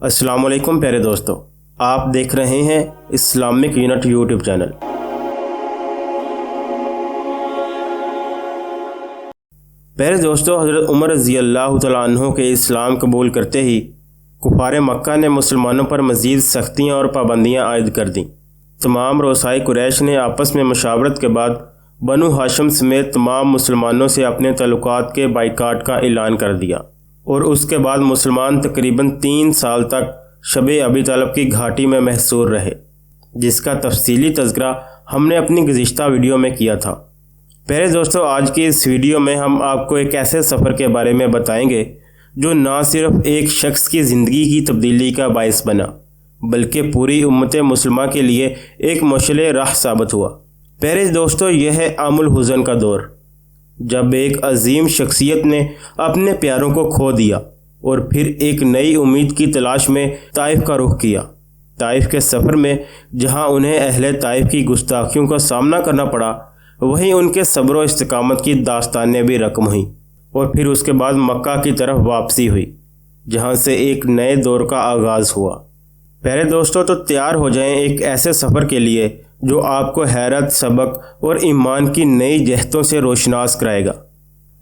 السلام علیکم پیارے دوستو، آپ دیکھ رہے ہیں اسلامک یونٹ یوٹیوب چینل۔ پیارے دوستو، حضرت عمر رضی اللہ تعالیٰ عنہ کے اسلام قبول کرتے ہی کفار مکہ نے مسلمانوں پر مزید سختیاں اور پابندیاں عائد کر دیں۔ تمام رؤسائے قریش نے آپس میں مشاورت کے بعد بنو ہاشم سمیت تمام مسلمانوں سے اپنے تعلقات کے بائیکاٹ کا اعلان کر دیا، اور اس کے بعد مسلمان تقریباً 3 سال تک شب ابی طالب کی گھاٹی میں محصور رہے، جس کا تفصیلی تذکرہ ہم نے اپنی گزشتہ ویڈیو میں کیا تھا۔ پیارے دوستو، آج کی اس ویڈیو میں ہم آپ کو ایک ایسے سفر کے بارے میں بتائیں گے جو نہ صرف ایک شخص کی زندگی کی تبدیلی کا باعث بنا، بلکہ پوری امت مسلمہ کے لیے ایک مشعل راہ ثابت ہوا۔ پیارے دوستو، یہ ہے عام الحزن کا دور، جب ایک عظیم شخصیت نے اپنے پیاروں کو کھو دیا اور پھر ایک نئی امید کی تلاش میں طائف کا رخ کیا۔ طائف کے سفر میں جہاں انہیں اہل طائف کی گستاخیوں کا سامنا کرنا پڑا، وہیں ان کے صبر و استقامت کی داستانیں بھی رقم ہوئیں، اور پھر اس کے بعد مکہ کی طرف واپسی ہوئی، جہاں سے ایک نئے دور کا آغاز ہوا۔ پیارے دوستو، تو تیار ہو جائیں ایک ایسے سفر کے لیے جو آپ کو حیرت، سبق اور ایمان کی نئی جہتوں سے روشناس کرائے گا۔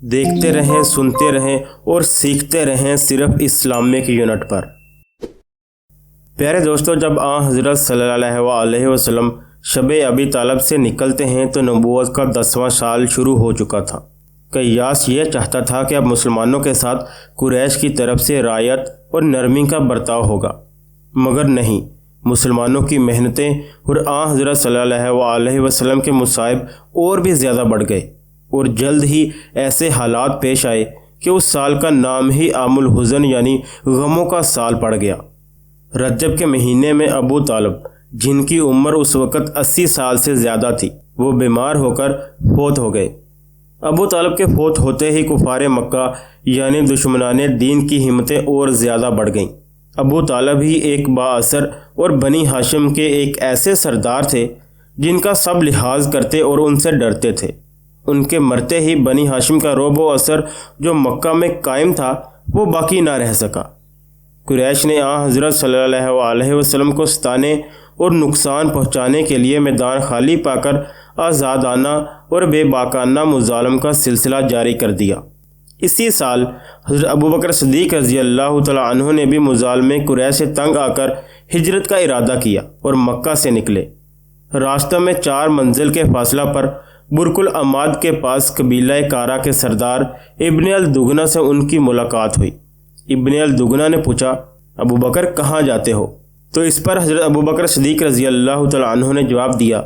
دیکھتے رہیں، سنتے رہیں اور سیکھتے رہیں صرف اسلامک یونٹ پر۔ پیارے دوستو، جب حضرت صلی اللہ علیہ وسلم شب ابی طالب سے نکلتے ہیں تو نبوت کا 10واں سال شروع ہو چکا تھا۔ قیاس یہ چاہتا تھا کہ اب مسلمانوں کے ساتھ قریش کی طرف سے رعایت اور نرمی کا برتاؤ ہوگا، مگر نہیں، مسلمانوں کی محنتیں اور حضرت صلی اللہ علیہ وسلم کے مصائب اور بھی زیادہ بڑھ گئے، اور جلد ہی ایسے حالات پیش آئے کہ اس سال کا نام ہی عام الحزن یعنی غموں کا سال پڑ گیا۔ رجب کے مہینے میں ابو طالب، جن کی عمر اس وقت 80 سال سے زیادہ تھی، وہ بیمار ہو کر فوت ہو گئے۔ ابو طالب کے فوت ہوتے ہی کفار مکہ یعنی دشمنان دین کی ہمتیں اور زیادہ بڑھ گئیں۔ ابو طالب ہی ایک بااثر اور بنی ہاشم کے ایک ایسے سردار تھے جن کا سب لحاظ کرتے اور ان سے ڈرتے تھے۔ ان کے مرتے ہی بنی ہاشم کا رعب و اثر جو مکہ میں قائم تھا وہ باقی نہ رہ سکا۔ قریش نے حضرت صلی اللہ علیہ وسلم کو ستانے اور نقصان پہنچانے کے لیے میدان خالی پا کر آزادانہ اور بے باکانہ مظالم کا سلسلہ جاری کر دیا۔ اسی سال حضرت ابوبکر صدیق رضی اللہ تعالیٰ عنہ نے بھی مظالم قریش سے تنگ آ کر ہجرت کا ارادہ کیا اور مکہ سے نکلے۔ راستہ میں 4 منزل کے فاصلہ پر برک العماد کے پاس قبیلہ کارا کے سردار ابن الدغنہ سے ان کی ملاقات ہوئی۔ ابن الدغنہ نے پوچھا، ابو بکر کہاں جاتے ہو؟ تو اس پر حضرت ابوبکر صدیق رضی اللہ تعالیٰ عنہ نے جواب دیا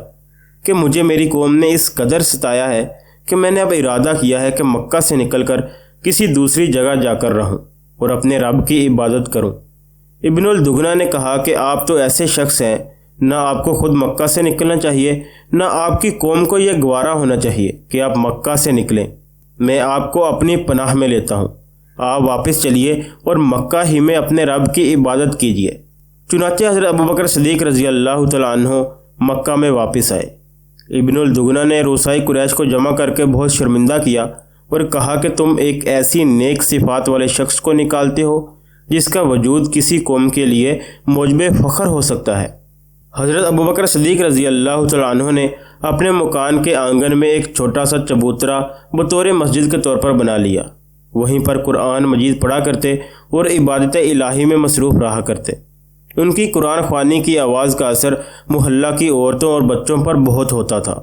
کہ مجھے میری قوم نے اس قدر ستایا ہے کہ میں نے اب ارادہ کیا ہے کہ مکہ سے نکل کر کسی دوسری جگہ جا کر رہوں اور اپنے رب کی عبادت کروں۔ ابن الدغنہ نے کہا کہ آپ تو ایسے شخص ہیں، نہ آپ کو خود مکہ سے نکلنا چاہیے، نہ آپ کی قوم کو یہ گوارا ہونا چاہیے کہ آپ مکہ سے نکلیں۔ میں آپ کو اپنی پناہ میں لیتا ہوں، آپ واپس چلیے اور مکہ ہی میں اپنے رب کی عبادت کیجیے۔ چنانچہ حضرت ابوبکر صدیق رضی اللہ تعالیٰ عنہ مکہ میں واپس آئے۔ ابن الدغنہ نے رؤسائے قریش کو جمع کر کے بہت شرمندہ کیا اور کہا کہ تم ایک ایسی نیک صفات والے شخص کو نکالتے ہو جس کا وجود کسی قوم کے لیے موجب فخر ہو سکتا ہے۔ حضرت ابوبکر صدیق رضی اللہ تعالیٰ عنہ نے اپنے مکان کے آنگن میں ایک چھوٹا سا چبوترا بطور مسجد کے طور پر بنا لیا۔ وہیں پر قرآن مجید پڑھا کرتے اور عبادت الہی میں مصروف رہا کرتے۔ ان کی قرآن خوانی کی آواز کا اثر محلہ کی عورتوں اور بچوں پر بہت ہوتا تھا۔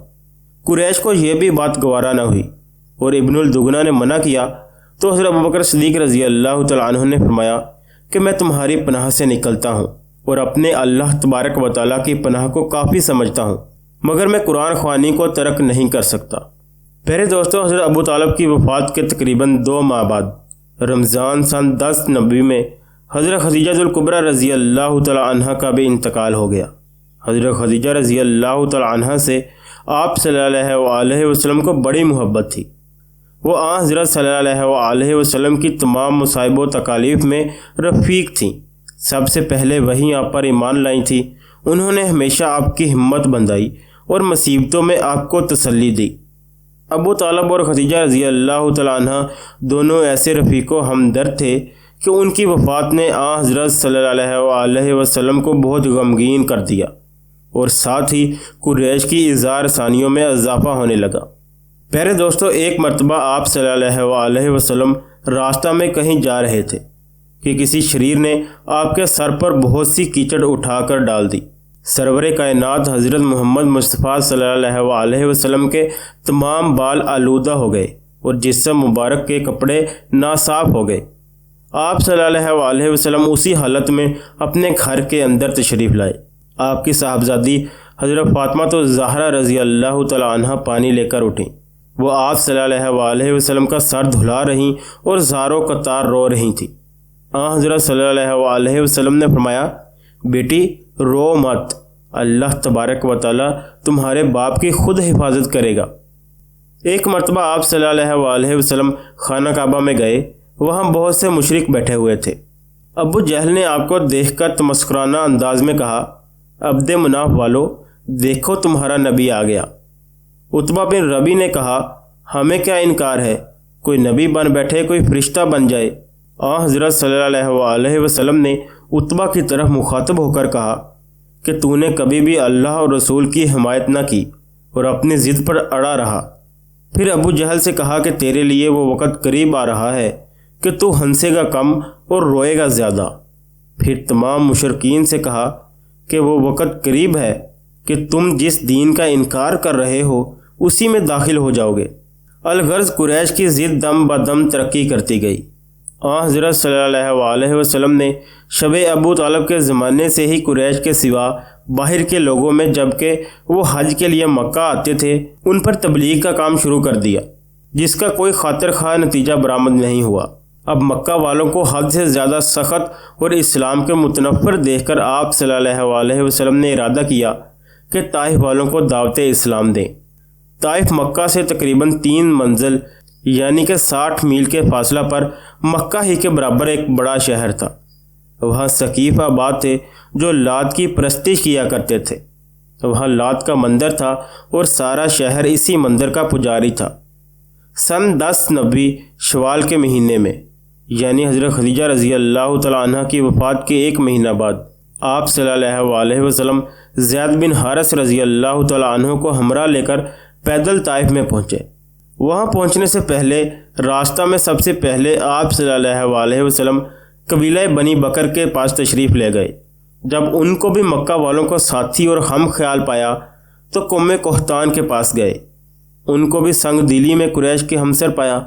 قریش کو یہ بھی بات گوارا نہ ہوئی اور ابن الدغنہ نے منع کیا تو حضرت ابوبکر صدیق رضی اللہ تعالیٰ عنہ نے فرمایا کہ میں تمہاری پناہ سے نکلتا ہوں اور اپنے اللہ تبارک و تعالیٰ کی پناہ کو کافی سمجھتا ہوں، مگر میں قرآن خوانی کو ترک نہیں کر سکتا۔ پیارے دوستو، حضرت ابو طالب کی وفات کے تقریباً 2 ماہ بعد رمضان سن 1090 میں حضرت خدیجہ الکبریٰ رضی اللہ تعالیٰ عنہ کا بھی انتقال ہو گیا۔ حضرت خدیجہ رضی اللہ تعالیٰ عنہ سے آپ صلی اللہ علیہ وسلم کو بڑی محبت تھی۔ وہ حضرت صلی اللہ علیہ وسلم کی تمام مصائب و تکالیف میں رفیق تھیں۔ سب سے پہلے وہی آپ پر ایمان لائی تھی۔ انہوں نے ہمیشہ آپ کی ہمت بندھائی اور مصیبتوں میں آپ کو تسلی دی۔ ابو طالب اور خدیجہ رضی اللہ تعالیٰ عنہ دونوں ایسے رفیق و ہمدرد تھے کہ ان کی وفات نے حضرت صلی اللہ علیہ وسلم کو بہت غمگین کر دیا اور ساتھ ہی قریش کی اظہار ثانیوں میں اضافہ ہونے لگا۔ پیارے دوستو، ایک مرتبہ آپ صلی اللہ علیہ وسلم راستہ میں کہیں جا رہے تھے کہ کسی شریر نے آپ کے سر پر بہت سی کیچڑ اٹھا کر ڈال دی۔ سرور کائنات حضرت محمد مصطفیٰ صلی اللہ علیہ وسلم کے تمام بال آلودہ ہو گئے اور جسم مبارک کے کپڑے ناصاف ہو گئے۔ آپ صلی اللہ علیہ وسلم اسی حالت میں اپنے گھر کے اندر تشریف لائے۔ آپ کی صاحبزادی حضرت فاطمہ الزہرا رضی اللہ تعالیٰ عنہ پانی لے کر اٹھیں۔ وہ آپ صلی اللہ علیہ وسلم کا سر دھلا رہیں اور زاروں قطار رو رہی تھیں۔ حضرت صلی اللہ علیہ وسلم نے فرمایا، بیٹی رو مت، اللہ تبارک و تعالیٰ تمہارے باپ کی خود حفاظت کرے گا۔ ایک مرتبہ آپ صلی اللہ علیہ وسلم خانہ کعبہ میں گئے، وہاں بہت سے مشرک بیٹھے ہوئے تھے۔ ابو جہل نے آپ کو دیکھ کر تمسکرانہ انداز میں کہا، عبد مناف والو، دیکھو تمہارا نبی آ گیا۔ عتبہ بن ربی نے کہا، ہمیں کیا انکار ہے، کوئی نبی بن بیٹھے، کوئی فرشتہ بن جائے۔ حضرت صلی اللہ علیہ وسلم نے عتبہ کی طرف مخاطب ہو کر کہا کہ تو نے کبھی بھی اللہ اور رسول کی حمایت نہ کی اور اپنی ضد پر اڑا رہا۔ پھر ابو جہل سے کہا کہ تیرے لیے وہ وقت قریب آ رہا ہے کہ تو ہنسے گا کم اور روئے گا زیادہ۔ پھر تمام مشرکین سے کہا کہ وہ وقت قریب ہے کہ تم جس دین کا انکار کر رہے ہو اسی میں داخل ہو جاؤ گے۔ الغرض قریش کی ضد دم بدم ترقی کرتی گئی۔ حضرت صلی اللہ علیہ وسلم نے شب ابو طالب کے زمانے سے ہی قریش کے سوا باہر کے لوگوں میں، جبکہ وہ حج کے لیے مکہ آتے تھے، ان پر تبلیغ کا کام شروع کر دیا، جس کا کوئی خاطر خواہ نتیجہ برآمد نہیں ہوا۔ اب مکہ والوں کو حد سے زیادہ سخت اور اسلام کے متنفر دیکھ کر آپ صلی اللہ علیہ وسلم نے ارادہ کیا کہ طائف والوں کو دعوت اسلام دیں۔ طائف مکہ سے تقریباً 3 منزل یعنی کہ 60 میل کے فاصلہ پر مکہ ہی کے برابر ایک بڑا شہر تھا۔ وہاں ثقیف آباد تھے جو لات کی پرستش کیا کرتے تھے۔ وہاں لات کا مندر تھا اور سارا شہر اسی مندر کا پجاری تھا۔ سن 10 نبی شوال کے مہینے میں، یعنی حضرت خدیجہ رضی اللہ تعالیٰ عنہ کی وفات کے 1 مہینہ بعد، آپ صلی اللہ علیہ وسلم زید بن حارث رضی اللہ تعالیٰ عنہ کو ہمراہ لے کر پیدل طائف میں پہنچے۔ وہاں پہنچنے سے پہلے راستہ میں سب سے پہلے آپ صلی اللہ علیہ وسلم قبیلہ بنی بکر کے پاس تشریف لے گئے۔ جب ان کو بھی مکہ والوں کو ساتھی اور ہم خیال پایا تو قوم قحطان کے پاس گئے۔ ان کو بھی سنگ دلی میں قریش کے ہمسر پایا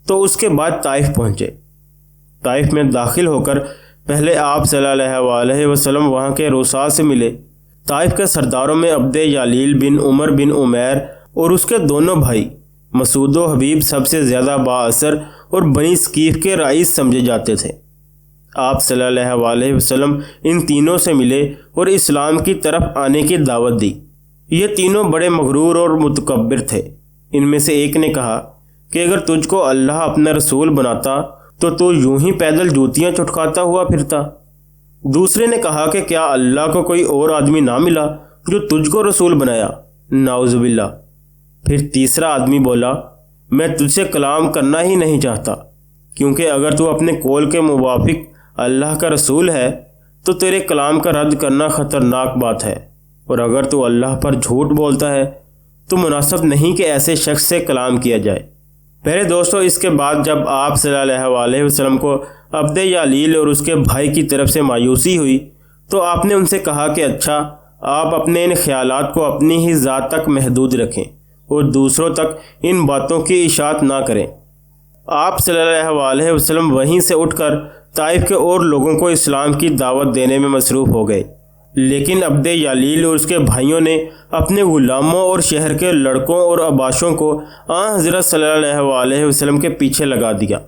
تو اس کے بعد طائف پہنچے۔ طائف میں داخل ہو کر پہلے آپ صلی اللہ علیہ وسلم وہاں کے روسا سے ملے۔ طائف کے سرداروں میں عبد یالیل بن عمر بن عمیر اور اس کے دونوں بھائی مسعود و حبیب سب سے زیادہ بااثر اور بنی ثقیف کے رئیس سمجھے جاتے تھے۔ آپ صلی اللہ علیہ وسلم ان تینوں سے ملے اور اسلام کی طرف آنے کی دعوت دی۔ یہ تینوں بڑے مغرور اور متکبر تھے۔ ان میں سے ایک نے کہا کہ اگر تجھ کو اللہ اپنا رسول بناتا تو یوں ہی پیدل جوتیاں چٹکاتا ہوا پھرتا۔ دوسرے نے کہا کہ کیا اللہ کو کوئی اور آدمی نہ ملا جو تجھ کو رسول بنایا؟ نعوذ باللہ۔ پھر تیسرا آدمی بولا، میں تجھ سے کلام کرنا ہی نہیں چاہتا، کیونکہ اگر تو اپنے قول کے موافق اللہ کا رسول ہے تو تیرے کلام کا رد کرنا خطرناک بات ہے، اور اگر تو اللہ پر جھوٹ بولتا ہے تو مناسب نہیں کہ ایسے شخص سے کلام کیا جائے۔ پہلے دوستو، اس کے بعد جب آپ صلی اللہ علیہ وسلم کو عبد یالیل اور اس کے بھائی کی طرف سے مایوسی ہوئی تو آپ نے ان سے کہا کہ اچھا، آپ اپنے ان خیالات کو اپنی ہی ذات تک محدود رکھیں اور دوسروں تک ان باتوں کی اشاعت نہ کریں۔ آپ صلی اللہ علیہ وسلم وہیں سے اٹھ کر طائف کے اور لوگوں کو اسلام کی دعوت دینے میں مصروف ہو گئے، لیکن عبد یالیل اور اس کے بھائیوں نے اپنے غلاموں اور شہر کے لڑکوں اور عباشوں کو حضرت صلی اللہ علیہ وسلم کے پیچھے لگا دیا۔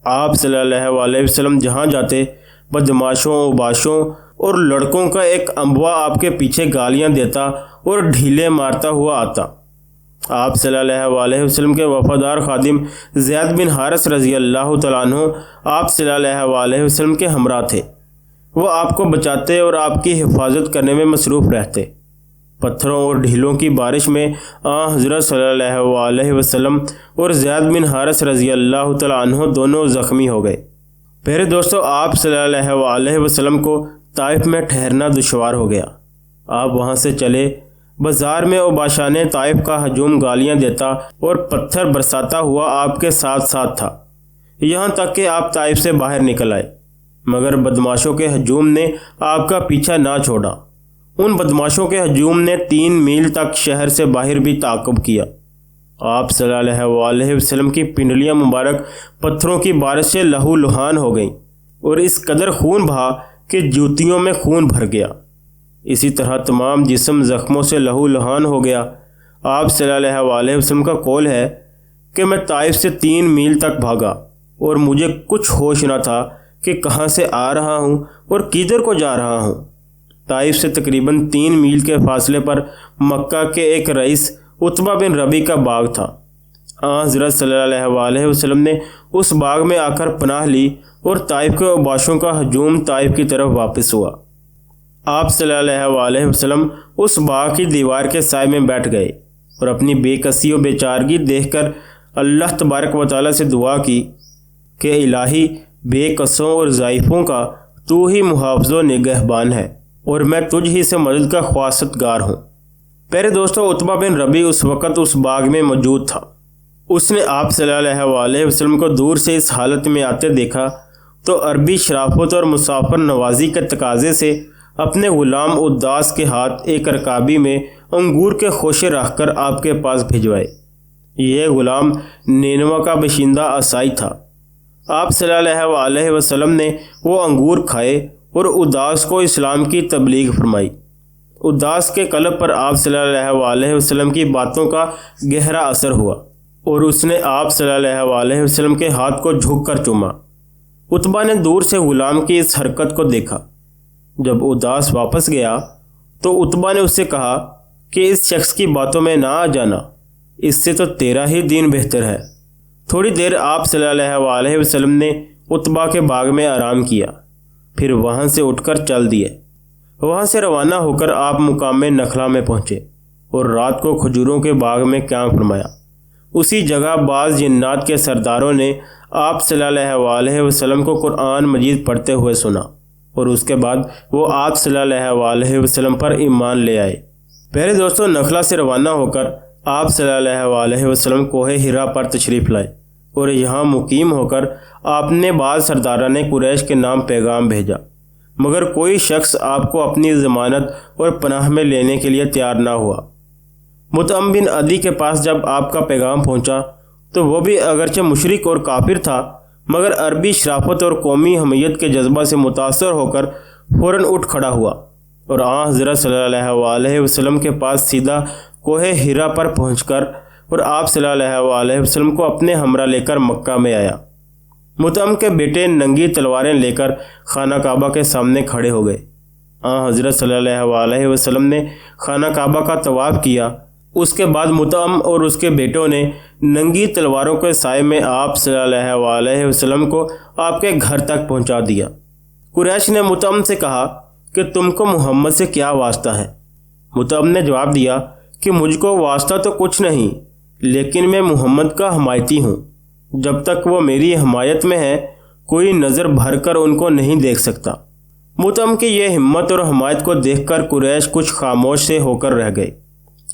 آپ صلی اللہ علیہ وسلم جہاں جاتے بدماشوں، عباشوں اور لڑکوں کا ایک انبوا آپ کے پیچھے گالیاں دیتا اور ڈھیلے مارتا ہوا آتا۔ آپ صلی اللہ علیہ وسلم کے وفادار خادم زید بن حارث رضی اللہ تعالیٰ عنہ آپ صلی اللہ علیہ وسلم کے ہمراہ تھے۔ وہ آپ کو بچاتے اور آپ کی حفاظت کرنے میں مصروف رہتے۔ پتھروں اور ڈھیلوں کی بارش میں حضرت صلی اللہ علیہ وسلم اور زید بن حارث رضی اللہ تعالیٰ عنہ دونوں زخمی ہو گئے پیارے دوستو، آپ صلی اللہ علیہ وسلم کو طائف میں ٹھہرنا دشوار ہو گیا۔ آپ وہاں سے چلے۔ بازار میں اوباشان طائف کا ہجوم گالیاں دیتا اور پتھر برساتا ہوا آپ کے ساتھ ساتھ تھا، یہاں تک کہ آپ طائف سے باہر نکل آئے، مگر بدماشوں کے ہجوم نے آپ کا پیچھا نہ چھوڑا۔ ان بدماشوں کے ہجوم نے 3 میل تک شہر سے باہر بھی تعاقب کیا۔ آپ صلی اللہ علیہ وسلم کی پنڈلیاں مبارک پتھروں کی بارش سے لہو لہان ہو گئیں اور اس قدر خون بہا کہ جوتیوں میں خون بھر گیا۔ اسی طرح تمام جسم زخموں سے لہو لہان ہو گیا۔ آپ صلی اللہ علیہ وسلم کا قول ہے کہ میں طائف سے 3 میل تک بھاگا اور مجھے کچھ ہوش نہ تھا کہ کہاں سے آ رہا ہوں اور کدھر کو جا رہا ہوں۔ طائف سے تقریباً 3 میل کے فاصلے پر مکہ کے ایک رئیس عتبہ بن ربیع کا باغ تھا۔ حضرت صلی اللہ علیہ وسلم نے اس باغ میں آ کر پناہ لی اور طائف کے اوباشوں کا ہجوم طائف کی طرف واپس ہوا۔ آپ صلی اللہ علیہ وسلم اس باغ کی دیوار کے سائے میں بیٹھ گئے اور اپنی بے کسی و بے چارگی دیکھ کر اللہ تبارک و تعالیٰ سے دعا کی کہ الہی، بے کسوں اور ضعیفوں کا تو ہی محافظ و نگہبان ہے اور میں تجھ ہی سے مدد کا خواست گار ہوں۔ پیارے دوستو، عتبہ بن ربیع اس وقت اس باغ میں موجود تھا۔ اس نے آپ صلی اللہ علیہ وسلم کو دور سے اس حالت میں آتے دیکھا تو عربی شرافت اور مسافر نوازی کے تقاضے سے اپنے غلام اداس کے ہاتھ ایک رکابی میں انگور کے خوشے رکھ کر آپ کے پاس بھجوائے۔ یہ غلام نینوا کا باشندہ عیسائی تھا۔ آپ صلی اللہ علیہ وسلم نے وہ انگور کھائے اور اداس کو اسلام کی تبلیغ فرمائی۔ اداس کے قلب پر آپ صلی اللہ علیہ وسلم کی باتوں کا گہرا اثر ہوا اور اس نے آپ صلی اللہ علیہ وسلم کے ہاتھ کو جھک کر چوما۔ عتبہ نے دور سے غلام کی اس حرکت کو دیکھا۔ جب اداس واپس گیا تو عتبہ نے اس سے کہا کہ اس شخص کی باتوں میں نہ آ جانا، اس سے تو تیرا ہی دین بہتر ہے۔ تھوڑی دیر آپ صلی اللہ علیہ وسلم نے عتبہ کے باغ میں آرام کیا، پھر وہاں سے اٹھ کر چل دیے۔ وہاں سے روانہ ہو کر آپ مقام نخلا میں پہنچے اور رات کو کھجوروں کے باغ میں قیام فرمایا۔ اسی جگہ بعض جنات کے سرداروں نے آپ صلی اللہ علیہ وسلم کو قرآن مجید پڑھتے ہوئے سنا اور اس کے بعد وہ آپ صلی اللہ علیہ وسلم پر ایمان لے آئے۔ پیارے دوستو، نخلا سے روانہ ہو کر آپ صلی اللہ علیہ وسلم کوہ ہرا پر تشریف لائے اور یہاں مقیم ہو کر آپ نے بعض سرداران قریش کے نام پیغام بھیجا، مگر کوئی شخص آپ کو اپنی ضمانت اور پناہ میں لینے کے لیے تیار نہ ہوا۔ مطعم بن عدی کے پاس جب آپ کا پیغام پہنچا تو وہ بھی اگرچہ مشرک اور کافر تھا، مگر عربی شرافت اور قومی حمیت کے جذبہ سے متاثر ہو کر فوراً اٹھ کھڑا ہوا اور حضرت صلی اللہ علیہ وسلم کے پاس سیدھا کوہ ہرا پر پہنچ کر اور آپ صلی اللہ علیہ وسلم کو اپنے ہمراہ لے کر مکہ میں آیا۔ مطعم کے بیٹے ننگی تلواریں لے کر خانہ کعبہ کے سامنے کھڑے ہو گئے۔ حضرت صلی اللہ علیہ وسلم نے خانہ کعبہ کا طواف کیا۔ اس کے بعد مطعم اور اس کے بیٹوں نے ننگی تلواروں کے سائے میں آپ صلی اللہ علیہ وسلم کو آپ کے گھر تک پہنچا دیا۔ قریش نے مطعم سے کہا کہ تم کو محمد سے کیا واسطہ ہے؟ مطعم نے جواب دیا کہ مجھ کو واسطہ تو کچھ نہیں، لیکن میں محمد کا حمایتی ہوں۔ جب تک وہ میری حمایت میں ہے کوئی نظر بھر کر ان کو نہیں دیکھ سکتا۔ مطعم کی یہ ہمت اور حمایت کو دیکھ کر قریش کچھ خاموش سے ہو کر رہ گئے۔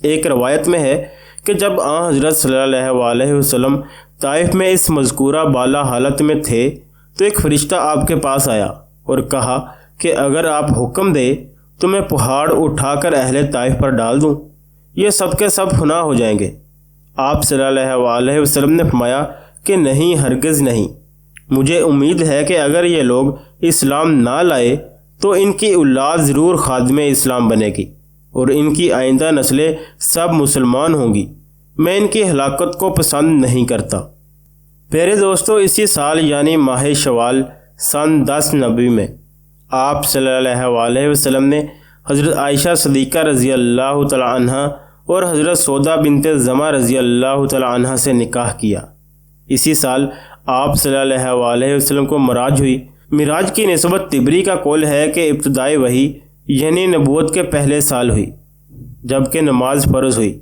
ایک روایت میں ہے کہ جب حضرت صلی اللہ علیہ وسلم طائف میں اس مذکورہ بالا حالت میں تھے تو ایک فرشتہ آپ کے پاس آیا اور کہا کہ اگر آپ حکم دیں تو میں پہاڑ اٹھا کر اہل طائف پر ڈال دوں، یہ سب کے سب فنا ہو جائیں گے۔ آپ صلی اللہ علیہ وسلم نے فرمایا کہ نہیں، ہرگز نہیں۔ مجھے امید ہے کہ اگر یہ لوگ اسلام نہ لائے تو ان کی اولاد ضرور خادم اسلام بنے گی اور ان کی آئندہ نسلیں سب مسلمان ہوں گی۔ میں ان کی ہلاکت کو پسند نہیں کرتا۔ پیارے دوستو، اسی سال یعنی ماہ شوال سن 10 نبوی میں آپ صلی اللہ علیہ وسلم نے حضرت عائشہ صدیقہ رضی اللہ تعالی عنہ اور حضرت سودہ بنت زمع رضی اللہ تعالی عنہ سے نکاح کیا۔ اسی سال آپ صلی اللہ علیہ وسلم کو معراج ہوئی۔ معراج کی نسبت طبری کا قول ہے کہ ابتدائی وحی یعنی نبوت کے پہلے سال ہوئی جبکہ نماز فرض ہوئی۔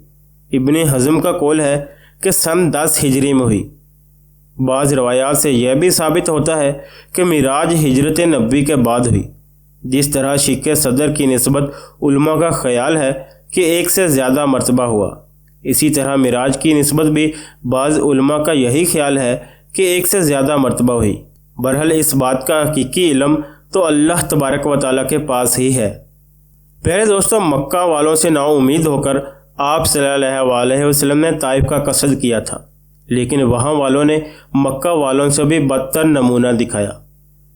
ابن حزم کا قول ہے کہ سن 10 ہجری میں ہوئی۔ بعض روایات سے یہ بھی ثابت ہوتا ہے کہ معراج ہجرت نبوی کے بعد ہوئی۔ جس طرح شق صدر کی نسبت علماء کا خیال ہے کہ ایک سے زیادہ مرتبہ ہوا، اسی طرح معراج کی نسبت بھی بعض علماء کا یہی خیال ہے کہ ایک سے زیادہ مرتبہ ہوئی۔ بہرحال اس بات کا حقیقی علم تو اللہ تبارک و تعالیٰ کے پاس ہی ہے۔ پیارے دوستوں، مکہ والوں سے نا امید ہو کر آپ صلی اللہ علیہ وسلم نے طائف کا قصد کیا تھا، لیکن وہاں والوں نے مکہ والوں سے بھی بدتر نمونہ دکھایا۔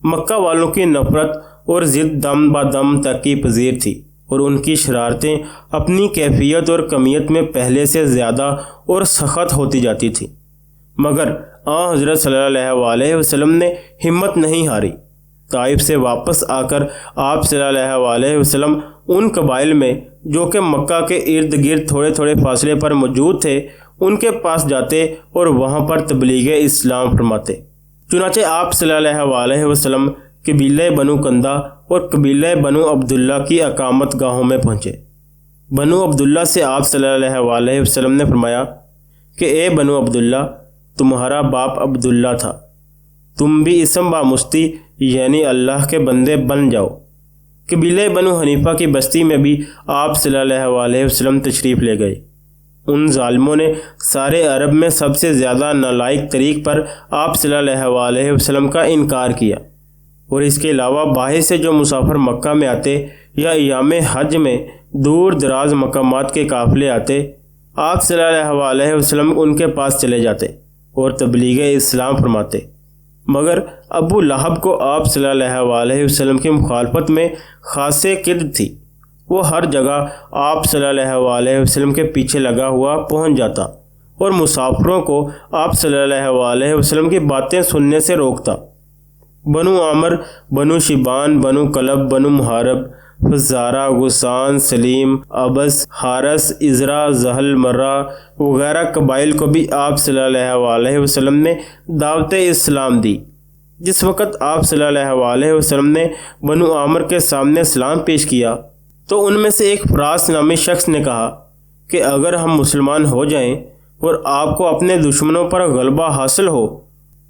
مکہ والوں کی نفرت اور ضد دم بدم ترقی پذیر تھی، اور ان کی شرارتیں اپنی کیفیت اور کمیت میں پہلے سے زیادہ اور سخت ہوتی جاتی تھیں، مگر حضرت صلی اللہ علیہ وسلم نے ہمت نہیں ہاری۔ طائف سے واپس آ کر آپ صلی اللہ علیہ وسلم ان قبائل میں جو کہ مکہ کے ارد گرد تھوڑے تھوڑے فاصلے پر موجود تھے ان کے پاس جاتے اور وہاں پر تبلیغ اسلام فرماتے۔ چنانچہ آپ صلی اللہ علیہ وسلم قبیلہ بنو کندہ اور قبیلہ بنو عبداللہ کی اقامت گاہوں میں پہنچے۔ بنو عبداللہ سے آپ صلی اللہ علیہ وسلم نے فرمایا کہ اے بنو عبداللہ، تمہارا باپ عبداللہ تھا، تم بھی اسم بامستی یعنی اللہ کے بندے بن جاؤ۔ قبیلہ بنو حنیفہ کی بستی میں بھی آپ صلی اللہ علیہ وسلم تشریف لے گئے۔ ان ظالموں نے سارے عرب میں سب سے زیادہ نالائق طریق پر آپ صلی اللہ علیہ وسلم کا انکار کیا، اور اس کے علاوہ باہر سے جو مسافر مکہ میں آتے یا ایام حج میں دور دراز مقامات کے قافلے آتے، آپ صلی اللہ علیہ وسلم ان کے پاس چلے جاتے اور تبلیغ اسلام فرماتے، مگر ابو لہب کو آپ صلی اللہ علیہ وسلم کی مخالفت میں خاص قد تھی۔ وہ ہر جگہ آپ صلی اللہ علیہ وسلم کے پیچھے لگا ہوا پہنچ جاتا اور مسافروں کو آپ صلی اللہ علیہ وسلم کی باتیں سننے سے روکتا۔ بنو عامر، بنو شیبان، بنو کلب، بنو محارب، فزارہ، غسان، سلیم، ابس، حارس، ازرا، زحل، مرہ وغیرہ قبائل کو بھی آپ صلی اللہ علیہ وسلم نے دعوت اسلام دی۔ جس وقت آپ صلی اللہ علیہ وسلم نے بنو عامر کے سامنے اسلام پیش کیا تو ان میں سے ایک فراس نامی شخص نے کہا کہ اگر ہم مسلمان ہو جائیں اور آپ کو اپنے دشمنوں پر غلبہ حاصل ہو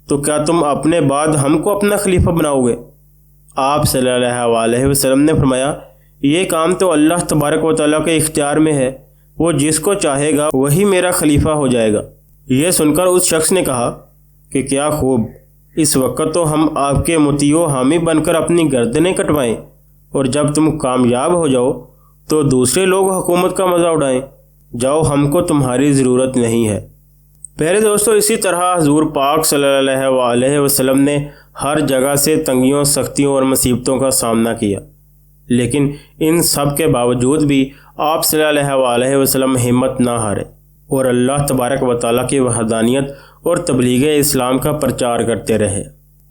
تو کیا تم اپنے بعد ہم کو اپنا خلیفہ بناؤ گے؟ آپ صلی اللہ علیہ وسلم نے فرمایا، یہ کام تو اللہ تبارک و تعالیٰ کے اختیار میں ہے، وہ جس کو چاہے گا وہی میرا خلیفہ ہو جائے گا۔ یہ سن کر اس شخص نے کہا کہ کیا خوب، اس وقت تو ہم آپ کے مطیع و حامی بن کر اپنی گردنیں کٹوائیں، اور جب تم کامیاب ہو جاؤ تو دوسرے لوگ حکومت کا مزہ اڑائیں۔ جاؤ، ہم کو تمہاری ضرورت نہیں ہے۔ پیارے دوستو، اسی طرح حضور پاک صلی اللہ علیہ وسلم نے ہر جگہ سے تنگیوں، سختیوں اور مصیبتوں کا سامنا کیا، لیکن ان سب کے باوجود بھی آپ صلی اللہ علیہ وسلم ہمت نہ ہارے اور اللہ تبارک و تعالیٰ کی وحدانیت اور تبلیغ اسلام کا پرچار کرتے رہے۔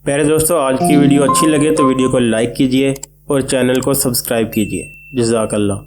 پیارے دوستو، آج کی ویڈیو اچھی لگے تو ویڈیو کو لائک کیجئے اور چینل کو سبسکرائب کیجئے۔ جزاک اللہ۔